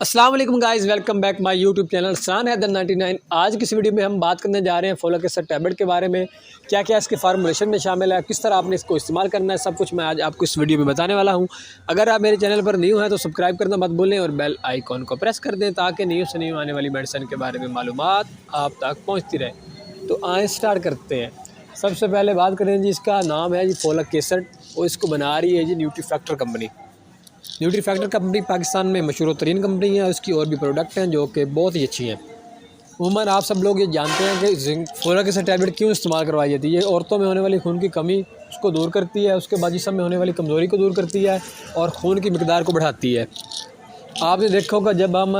अस्सलाम वालेकुम guys, welcome back my YouTube channel सान हैदर 99। आज की इस वीडियो में हम बात करने जा रहे हैं फोलिक एसिड टैबलेट के बारे में। क्या क्या इसके फार्मूलेशन में शामिल है, किस तरह आपने इसको इस्तेमाल करना है, सब कुछ मैं आज आपको इस वीडियो में बताने वाला हूं। अगर आप मेरे चैनल पर न्यू हैं तो सब्सक्राइब करना मत भूलें और बेल आइकॉन को प्रेस कर दें ताकि न्यू से न्यू आने वाली मेडिसिन के बारे में मालूमात आप तक पहुँचती रहे। तो आए स्टार्ट करते हैं। सबसे पहले बात करें जी, इसका नाम है जी फोलिक एसिड और इसको बना रही है जी न्यूट्रीफैक्टर कंपनी। न्यूट्रीफैक्टर कंपनी पाकिस्तान में मशहूर तरीन कंपनी है। उसकी और भी प्रोडक्ट हैं जो कि बहुत ही अच्छी हैं। उमूमन आप सब लोग ये जानते हैं कि जिंक फोलिक एसिड टैबलेट क्यों इस्तेमाल करवाई जाती है। ये औरतों में होने वाली खून की कमी उसको दूर करती है, उसके बाद जिस्म में होने वाली कमज़ोरी को दूर करती है और खून की मिकदार को बढ़ाती है। आपने देखा होगा जब हम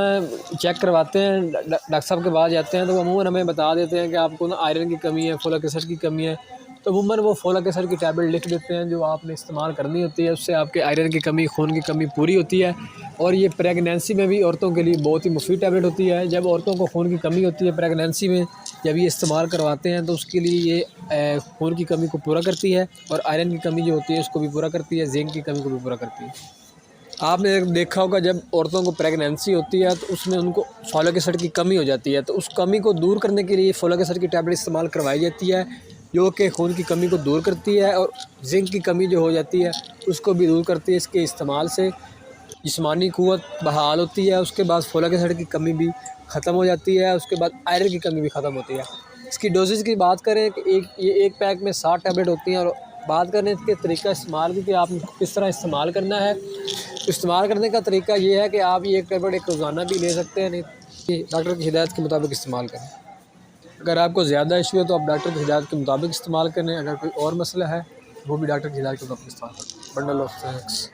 चेक करवाते हैं, डॉक्टर साहब के पास जाते हैं तो अमूमन हमें बता देते हैं कि आपको ना आयरन की कमी है, फोलिक एसिड की कमी है। तो अमूमन वो फोलिक एसिड की टैबलेट लिख देते हैं जो आपने इस्तेमाल करनी होती है। उससे आपके आयरन की कमी, खून की कमी पूरी होती है। और ये प्रेगनेंसी में भी औरतों के लिए बहुत ही मुफीद टैबलेट होती है। जब औरतों को खून की कमी होती है प्रेगनेंसी में, जब ये इस्तेमाल करवाते हैं तो उसके लिए ये खून की कमी को पूरा करती है और आयरन की कमी जो होती है उसको भी पूरा करती है, जिंक की कमी को भी पूरा करती है। आपने देखा होगा जब औरतों को प्रेगनेंसी होती है तो उसमें उनको फोलिक एसिड की कमी हो जाती है, तो उस कमी को दूर करने के लिए फोलिक एसिड की टैबलेट इस्तेमाल करवाई जाती है जो कि खून की कमी को दूर करती है और जिंक की कमी जो हो जाती है उसको भी दूर करती है। इसके इस्तेमाल से जिस्मानी क़ुव्वत बहाल होती है, उसके बाद फोलिक एसिड की कमी भी ख़त्म हो जाती है, उसके बाद आयरन की कमी भी ख़त्म होती है। इसकी डोजेज़ की बात करें कि एक पैक में 60 टैबलेट होती हैं। और बात करें इसके तरीका इस्तेमाल की कि आपने किस तरह इस्तेमाल करना है। इस्तेमाल करने का तरीका ये है कि आप ये एक टैबलेट एक रोज़ाना भी ले सकते हैं, नहीं कि डॉक्टर की हिदायत के मुताबिक इस्तेमाल करें। अगर आपको ज़्यादा इशू है तो आप डॉक्टर की हिदायत के मुताबिक इस्तेमाल करें। अगर कोई और मसला है वो भी डॉक्टर की हिदायत के मुताबिक इस्तेमाल करें। Bundle of thanks.